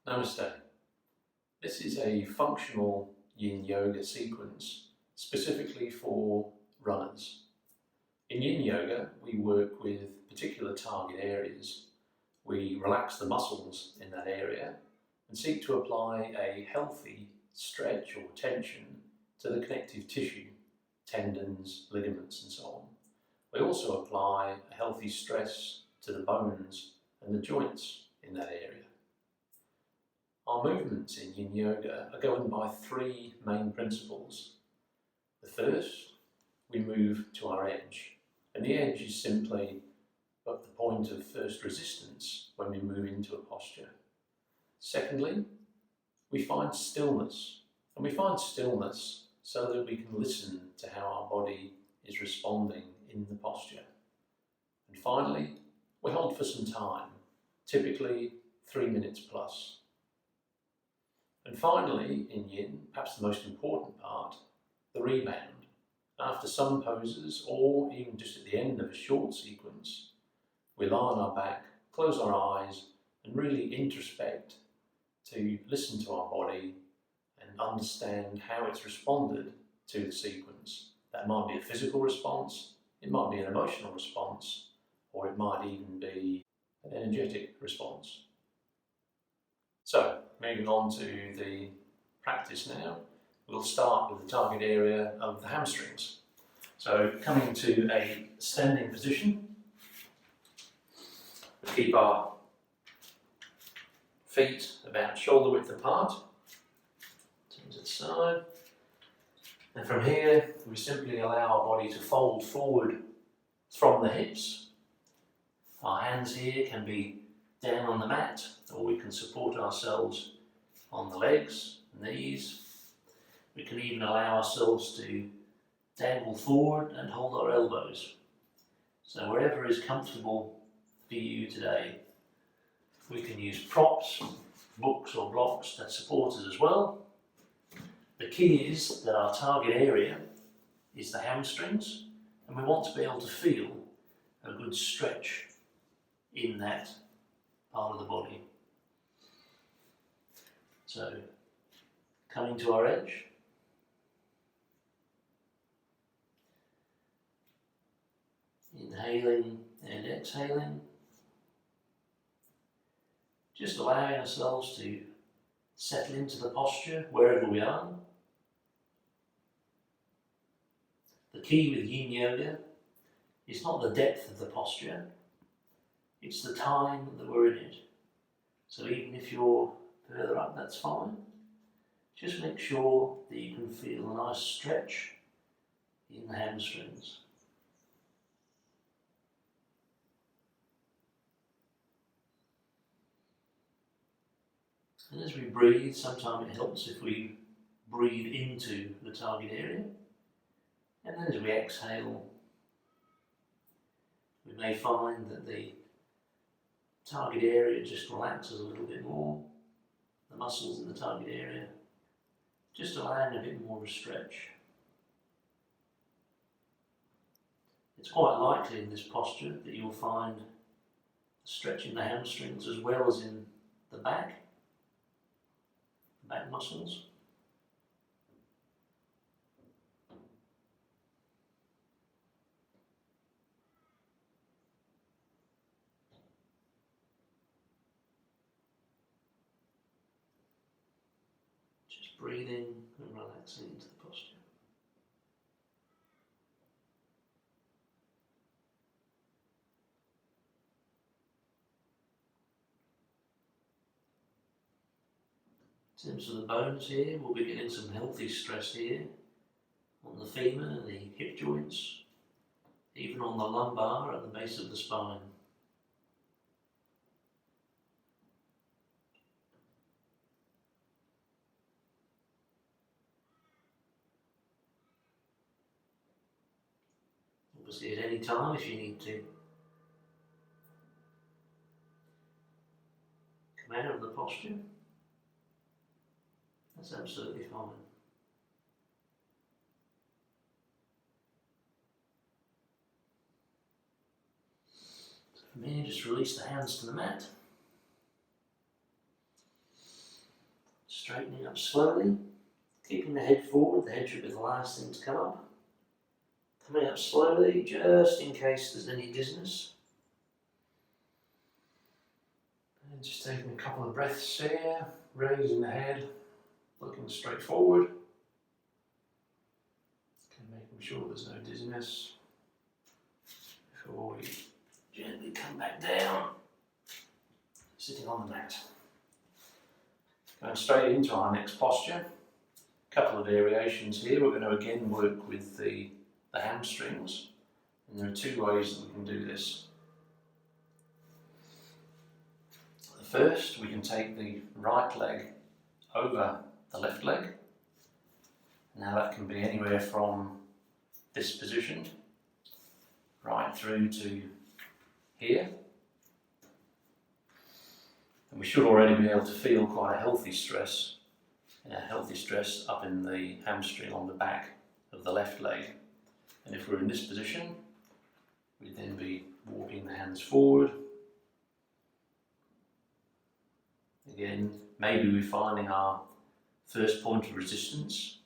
Namaste. This is a functional Yin Yoga sequence specifically for runners. In Yin Yoga, we work with particular target areas. We relax the muscles in that area and seek to apply a healthy stretch or tension to the connective tissue, tendons, ligaments and so on. We also apply a healthy stress to the bones and the joints in that area. Our movements in Yin Yoga are governed by three main principles. The first, we move to our edge, and the edge is simply at the point of first resistance when we move into a posture. Secondly, we find stillness, and we find stillness so that we can listen to how our body is responding in the posture. And finally, we hold for some time, typically 3 minutes plus. And finally, in Yin, perhaps the most important part, the rebound. After some poses, or even just at the end of a short sequence, we lie on our back, close our eyes, and really introspect to listen to our body and understand how it's responded to the sequence. That might be a physical response, it might be an emotional response, or it might even be an energetic response. So, moving on to the practice now, we'll start with the target area of the hamstrings. So, coming to a standing position, we keep our feet about shoulder width apart, turn to the side, and from here we simply allow our body to fold forward from the hips. Our hands here can be down on the mat, or we can support ourselves on the legs, knees. We can even allow ourselves to dangle forward and hold our elbows. So wherever is comfortable for you today. We can use props, books or blocks that support us as well. The key is that our target area is the hamstrings, and we want to be able to feel a good stretch in that part of the body. So, coming to our edge, inhaling and exhaling, just allowing ourselves to settle into the posture wherever we are. The key with Yin Yoga is not the depth of the posture, it's the time that we're in it. So even if you're further up, that's fine. Just make sure that you can feel a nice stretch in the hamstrings. And as we breathe, sometimes it helps if we breathe into the target area. And then as we exhale, we may find that the target area just relaxes a little bit more. The muscles in the target area, just allowing a bit more of a stretch. It's quite likely in this posture that you'll find stretch in the hamstrings as well as in the back muscles. Just breathing and relaxing into the posture. In terms of the bones here, we'll be getting some healthy stress here on the femur, the hip joints, even on the lumbar at the base of the spine. Obviously at any time if you need to come out of the posture, that's absolutely fine. So from here, just release the hands to the mat. Straightening up slowly, keeping the head forward. The head should be the last thing to come up. Coming up slowly, just in case there's any dizziness. And just taking a couple of breaths here, raising the head, looking straight forward. And making sure there's no dizziness. Before we gently come back down, sitting on the mat. Going straight into our next posture. A couple of variations here. We're going to again work with the hamstrings. And there are two ways that we can do this. First, we can take the right leg over the left leg. Now that can be anywhere from this position right through to here. And we should already be able to feel quite a healthy stress up in the hamstring on the back of the left leg. And if we're in this position, we'd then be walking the hands forward. Again, maybe we're finding our first point of resistance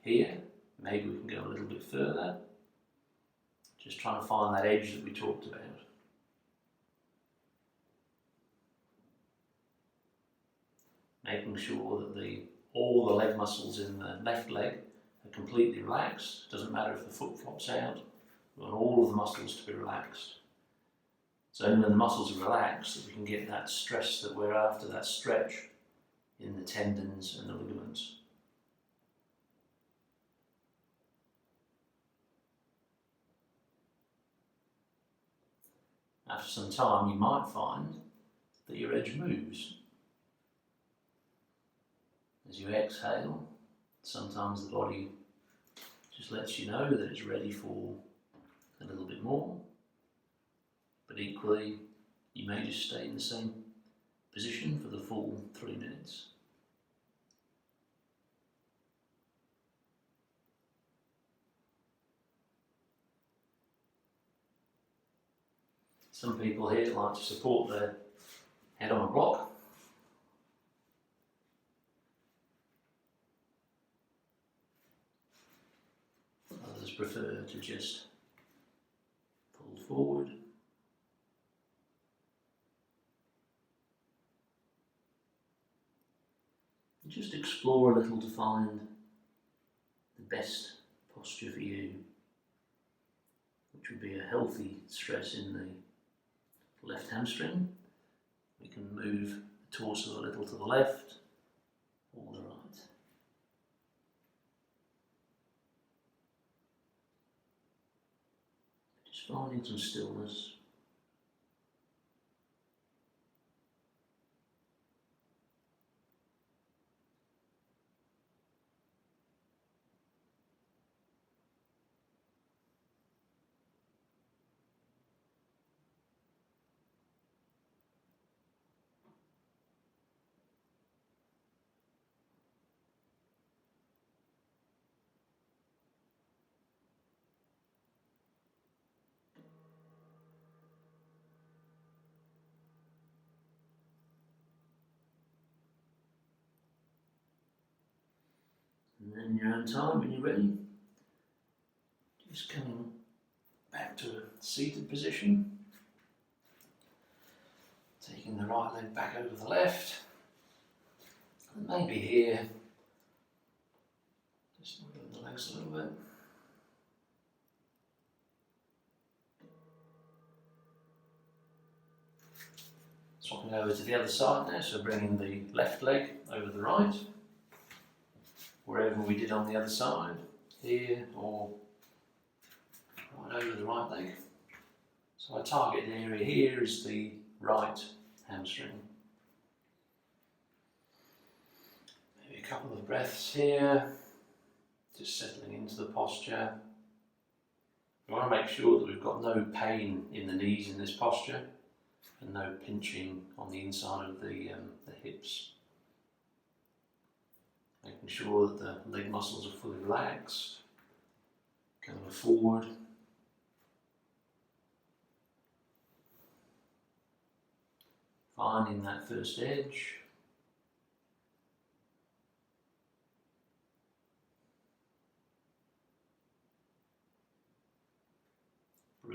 here. Maybe we can go a little bit further. Just trying to find that edge that we talked about. Making sure that all the leg muscles in the left leg are completely relaxed. Doesn't matter if the foot flops out. We want all of the muscles to be relaxed. It's only when the muscles are relaxed that we can get that stress that we're after, that stretch in the tendons and the ligaments. After some time, you might find that your edge moves. As you exhale, sometimes the body just lets you know that it's ready for a little bit more. But equally, you may just stay in the same position for the full 3 minutes. Some people here like to support their head on a block. Others prefer to just pull forward. And just explore a little to find the best posture for you, which would be a healthy stress in the left hamstring. We can move the torso a little to the left or the right. Just finding some stillness. And then in your own time, when you're ready, just coming back to a seated position. Taking the right leg back over the left. And maybe here, just moving the legs a little bit. Swapping over to the other side now, so bringing the left leg over the right. Wherever we did on the other side, here or right over the right leg. So our target area here is the right hamstring. Maybe a couple of breaths here, just settling into the posture. We want to make sure that we've got no pain in the knees in this posture and no pinching on the inside of the hips. Making sure that the leg muscles are fully relaxed, going forward. Finding that first edge.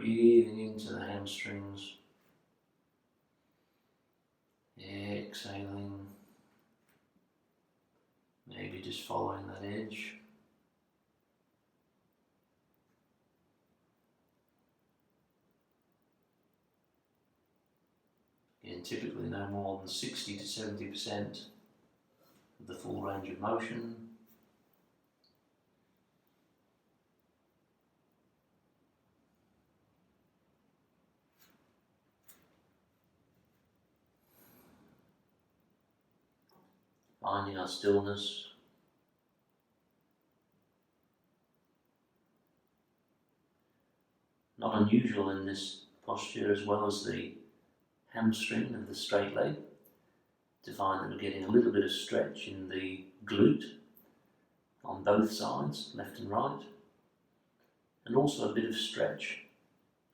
Breathing into the hamstrings. Exhaling. Maybe just following that edge. Again, typically no more than 60 to 70% of the full range of motion. Finding our stillness. Not unusual in this posture, as well as the hamstring of the straight leg, to find that we're getting a little bit of stretch in the glute on both sides, left and right, and also a bit of stretch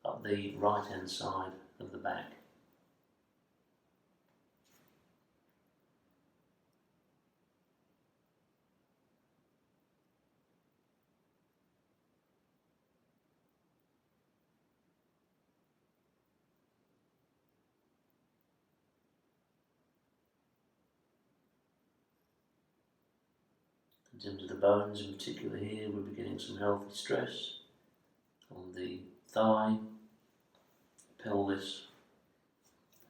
up the right hand side of the back. In terms of the bones in particular here, we're getting some healthy stress on the thigh, pelvis,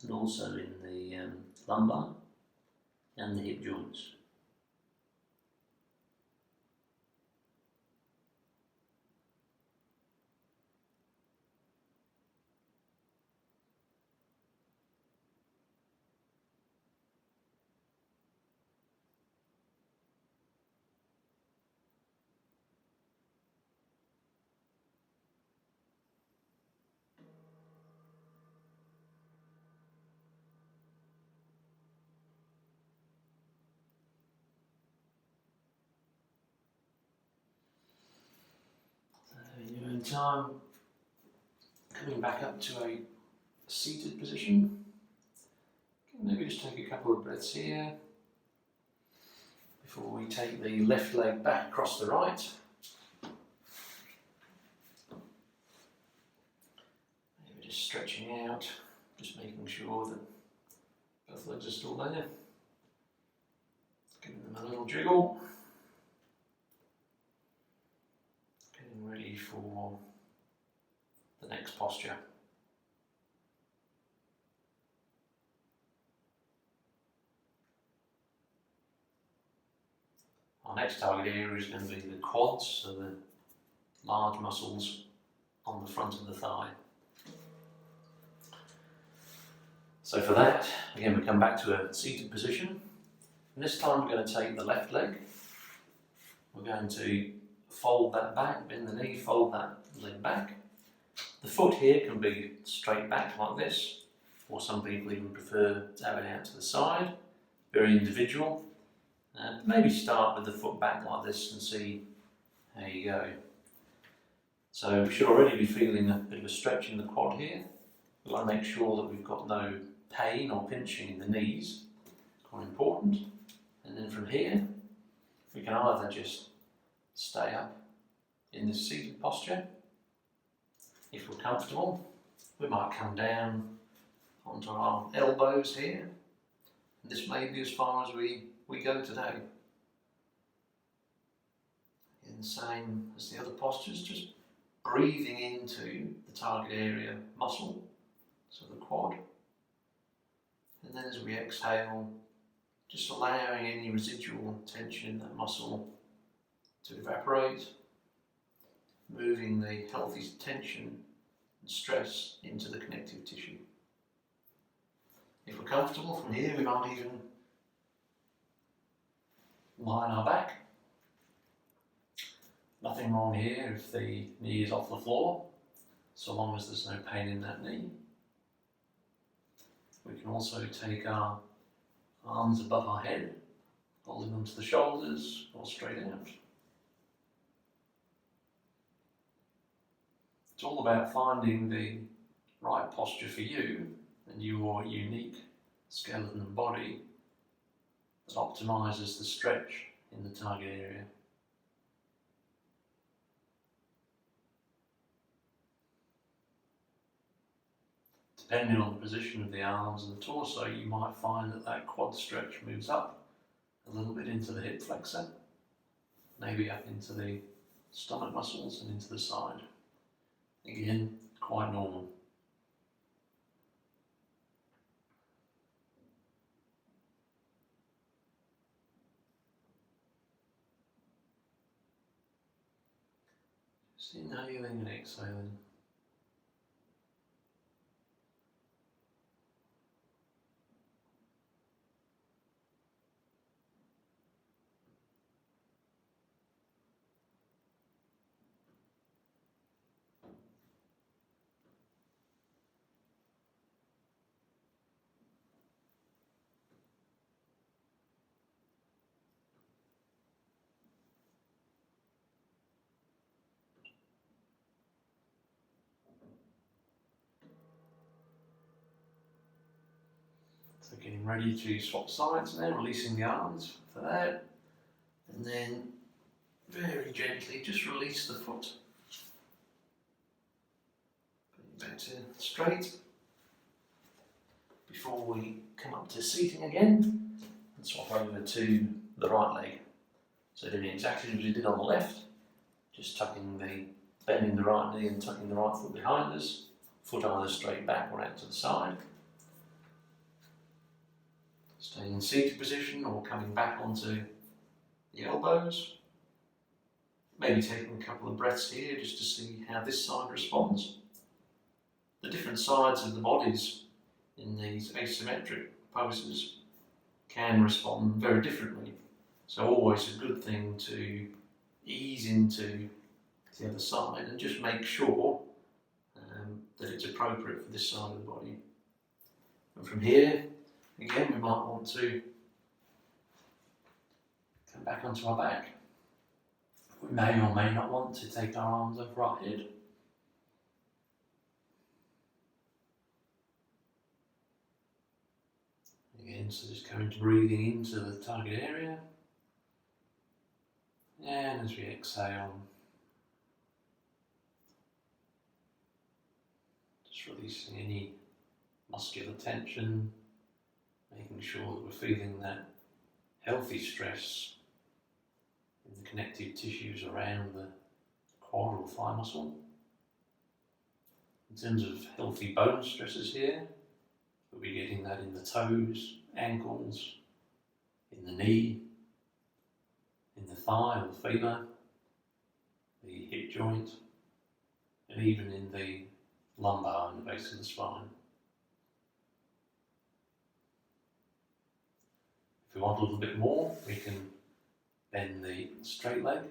and also in the lumbar and the hip joints. In your own time, coming back up to a seated position. Maybe just take a couple of breaths here before we take the left leg back across the right. Maybe just stretching out, just making sure that both legs are still there. Giving them a little jiggle. Getting ready for the next posture. Our next target area is going to be the quads, so the large muscles on the front of the thigh. So for that, again, we come back to a seated position. And this time we're going to take the left leg. We're going to fold that back, bend the knee, fold that leg back. The foot here can be straight back like this, or some people even prefer to have it out to the side. Very individual. Maybe start with the foot back like this and see how you go. So we should already be feeling a bit of a stretch in the quad here. We want to make sure that we've got no pain or pinching in the knees. Quite important. And then from here, we can either just stay up in this seated posture. If we're comfortable, we might come down onto our elbows here. And this may be as far as we go today. And the same as the other postures, just breathing into the target area muscle, so the quad. And then as we exhale, just allowing any residual tension in that muscle to evaporate, moving the healthy tension and stress into the connective tissue. If we're comfortable from here, we might even lie on our back. Nothing wrong here if the knee is off the floor, so long as there's no pain in that knee. We can also take our arms above our head, holding onto the shoulders or straight out. It's all about finding the right posture for you and your unique skeleton and body that optimises the stretch in the target area. Depending on the position of the arms and the torso, you might find that that quad stretch moves up a little bit into the hip flexor, maybe up into the stomach muscles and into the side. Again, quite normal. Just inhaling and exhaling. So getting ready to swap sides now, releasing the arms for that, and then very gently just release the foot. Back to straight before we come up to seating again and swap over to the right leg. So doing exactly as we did on the left, just bending the right knee and tucking the right foot behind us, foot either straight back or out to the side. Staying in seated position or coming back onto the elbows. Maybe taking a couple of breaths here just to see how this side responds. The different sides of the bodies in these asymmetric poses can respond very differently. So always a good thing to ease into the other side and just make sure that it's appropriate for this side of the body. And from here, again, we might want to come back onto our back. We may or may not want to take our arms over our head. Again, so just coming to breathing into the target area. And as we exhale, just releasing any muscular tension, making sure that we're feeling that healthy stress in the connective tissues around the quad or thigh muscle. In terms of healthy bone stresses here, we'll be getting that in the toes, ankles, in the knee, in the thigh or the femur, the hip joint, and even in the lumbar and the base of the spine. If we want a little bit more, we can bend the straight leg,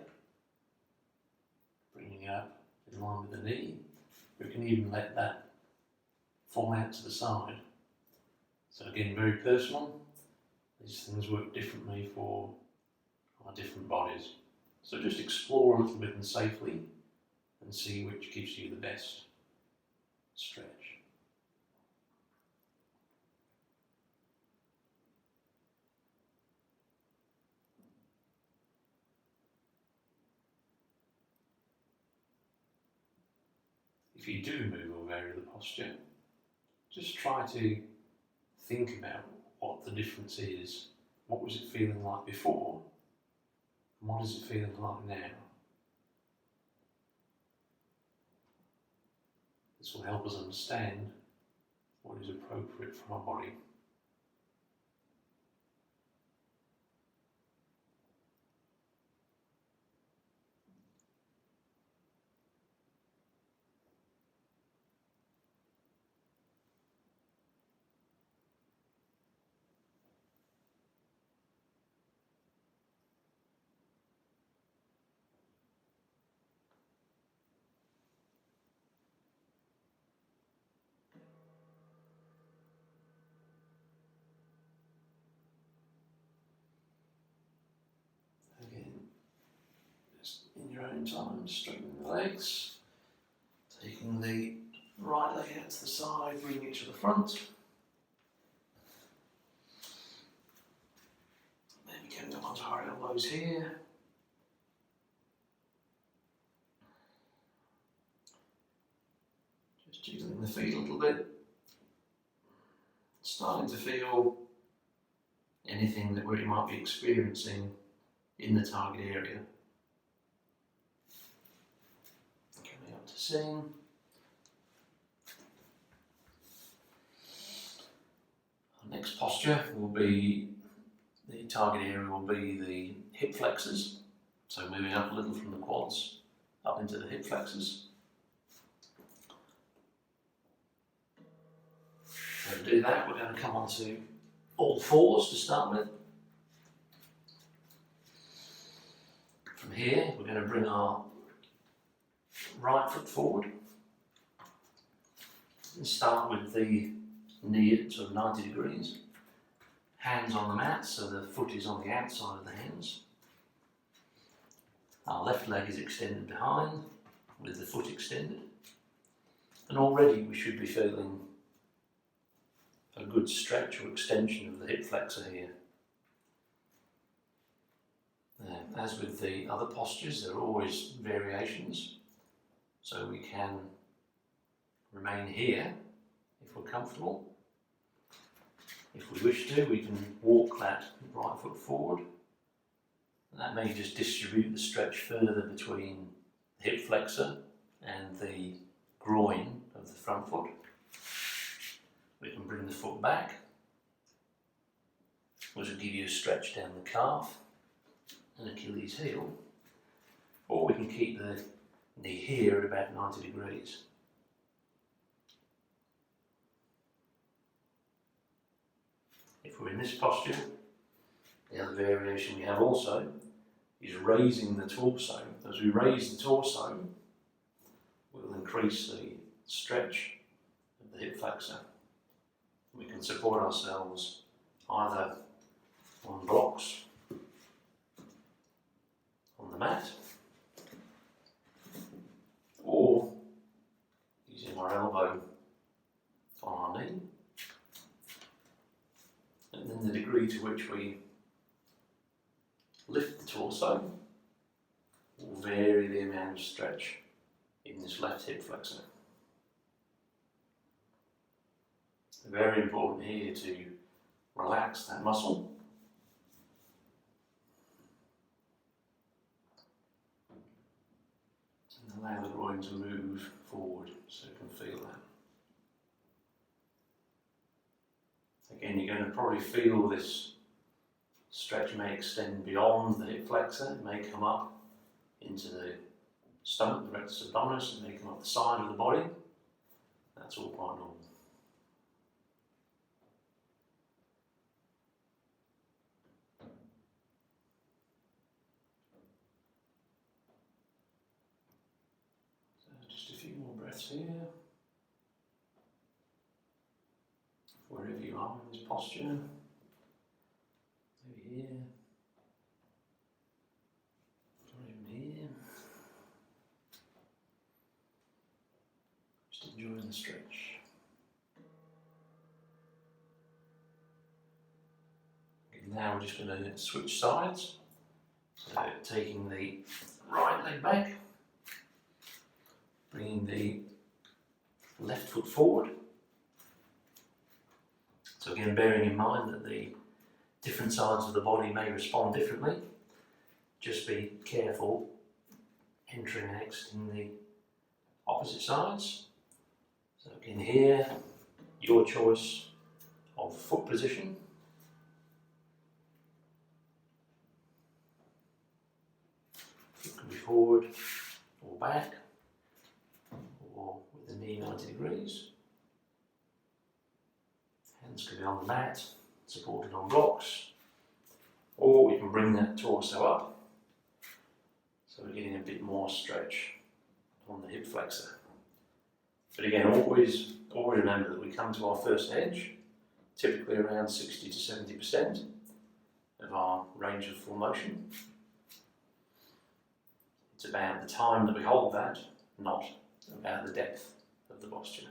bringing it up in line with the knee. We can even let that fall out to the side. So again, very personal. These things work differently for our different bodies. So just explore a little bit and safely and see which gives you the best stretch. If you do move or vary the posture, just try to think about what the difference is. What was it feeling like before? And what is it feeling like now? This will help us understand what is appropriate for our body. In your own time, straightening the legs, taking the right leg out to the side, bringing it to the front. Maybe coming up onto our elbows here. Just jiggling the feet a little bit. starting to feel anything that we might be experiencing in the target area. Coming up to sitting. Our next posture will be, the target area will be the hip flexors. So moving up a little from the quads up into the hip flexors. So to do that, we're going to come onto all fours to start with. From here, we're going to bring our right foot forward and start with the knee at sort of 90 degrees. Hands on the mat, so the foot is on the outside of the hands. Our left leg is extended behind with the foot extended. And already we should be feeling a good stretch or extension of the hip flexor here. As with the other postures, there are always variations, so we can remain here if we're comfortable. If we wish to, we can walk that right foot forward, and that may just distribute the stretch further between the hip flexor and the groin of the front foot. We can bring the foot back, which will give you a stretch down the calf and Achilles heel, or we can keep the knee here at about 90 degrees. If we're in this posture, the other variation we have also is raising the torso. As we raise the torso, we'll increase the stretch of the hip flexor. We can support ourselves either on blocks, on the mat, or using our elbow on our knee. And then the degree to which we lift the torso will vary the amount of stretch in this left hip flexor. Very important here to relax that muscle. And allow the groin to move forward so you can feel that. Again, you're going to probably feel this stretch may extend beyond the hip flexor. It may come up into the stomach, the rectus abdominis. It may come up the side of the body. That's all quite normal. Just a few more breaths here. Wherever you are in this posture. Maybe here. Or even here. Just enjoying the stretch. Okay, now we're just going to switch sides. So taking the right leg back. Bringing the left foot forward. So again, bearing in mind that the different sides of the body may respond differently, just be careful entering and exiting the opposite sides. So again here, your choice of foot position. Foot can be forward or back, or with the knee 90 degrees. Hands can be on the mat, supported on blocks, or we can bring that torso up, so we're getting a bit more stretch on the hip flexor. But again, always remember that we come to our first edge, typically around 60 to 70% of our range of full motion. It's about the time that we hold that, not about the depth of the posture.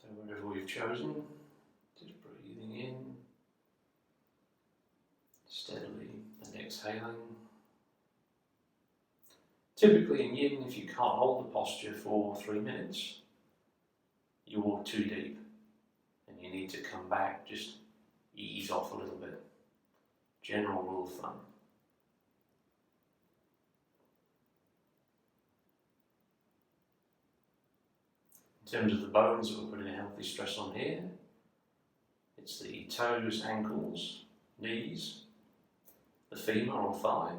So wherever we've chosen, just breathing in steadily and exhaling. Typically in Yin, if you can't hold the posture for 3 minutes, you're too deep and you need to come back, just ease off a little bit. General rule of thumb. In terms of the bones that we're putting a healthy stress on here, it's the toes, ankles, knees, the femur or thigh,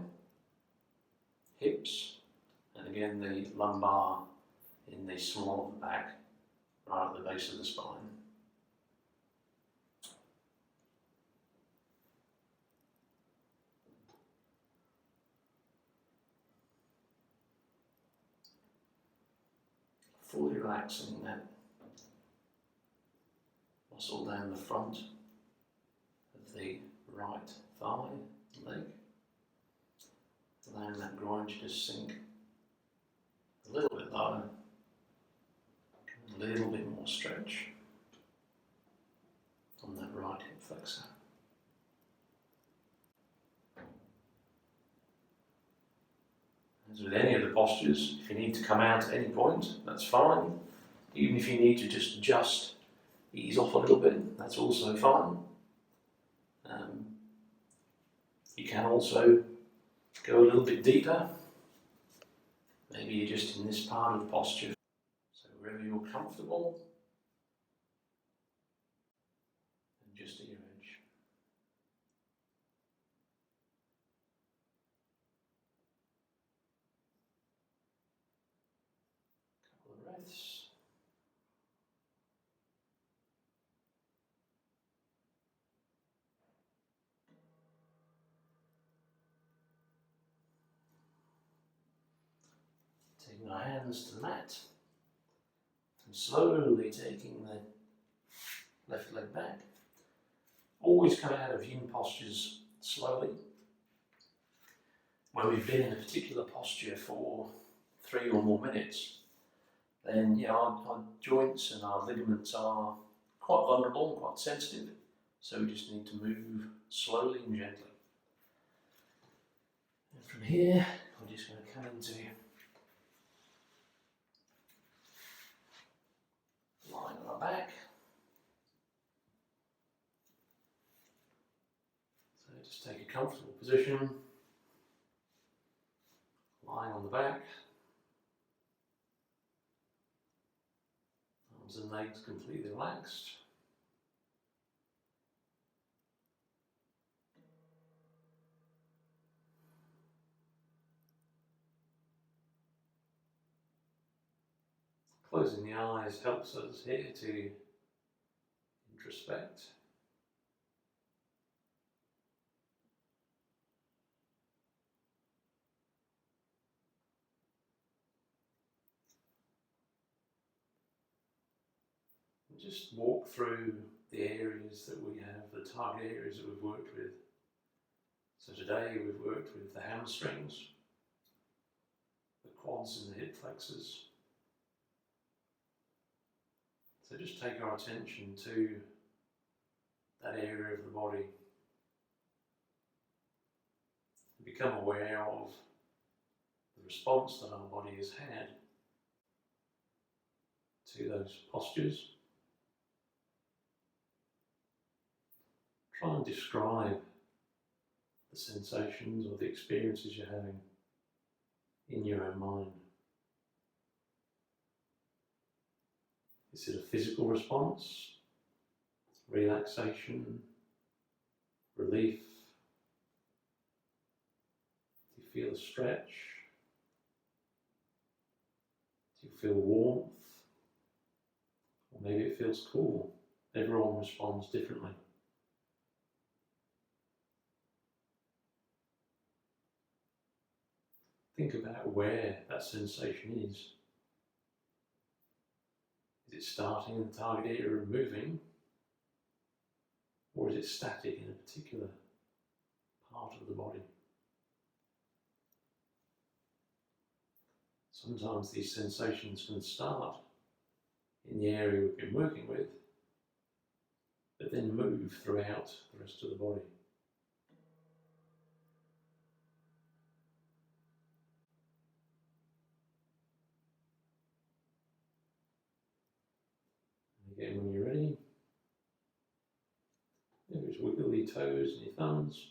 hips, and again the lumbar in the small of the back, right at the base of the spine. Fully relaxing that muscle down the front of the right thigh, leg, allowing that groin to just sink a little bit lower, a little bit more stretch on that right hip flexor. As with any of the postures, if you need to come out at any point, that's fine. Even if you need to just ease off a little bit, that's also fine. You can also go a little bit deeper. Maybe you're just in this part of posture. So wherever you're comfortable, and just at your edge. Couple of breaths. Taking our hands to the mat and slowly taking the left leg back. Always come out of Yin postures slowly. When we've been in a particular posture for 3 or more minutes, then our joints and our ligaments are quite vulnerable and quite sensitive. So we just need to move slowly and gently. And from here, we're just going to come into lying on our back. So just take a comfortable position, lying on the back, arms and legs completely relaxed. Closing the eyes helps us here to introspect. And just walk through the areas that we have, the target areas that we've worked with. So today we've worked with the hamstrings, the quads and the hip flexors. So just take our attention to that area of the body. Become aware of the response that our body has had to those postures. Try and describe the sensations or the experiences you're having in your own mind. Is it a physical response, relaxation, relief? Do you feel a stretch? Do you feel warmth? Or maybe it feels cool. Everyone responds differently. Think about where that sensation is. Is it starting in the target area and moving? Or is it static in a particular part of the body? Sometimes these sensations can start in the area we've been working with, but then move throughout the rest of the body. in when you're ready. Just wiggle your toes and your thumbs.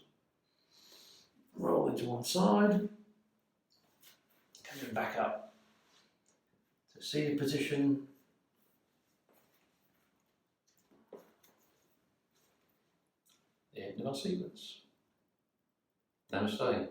Roll into one side. Coming back up to seated position. The end of our sequence. Namaste.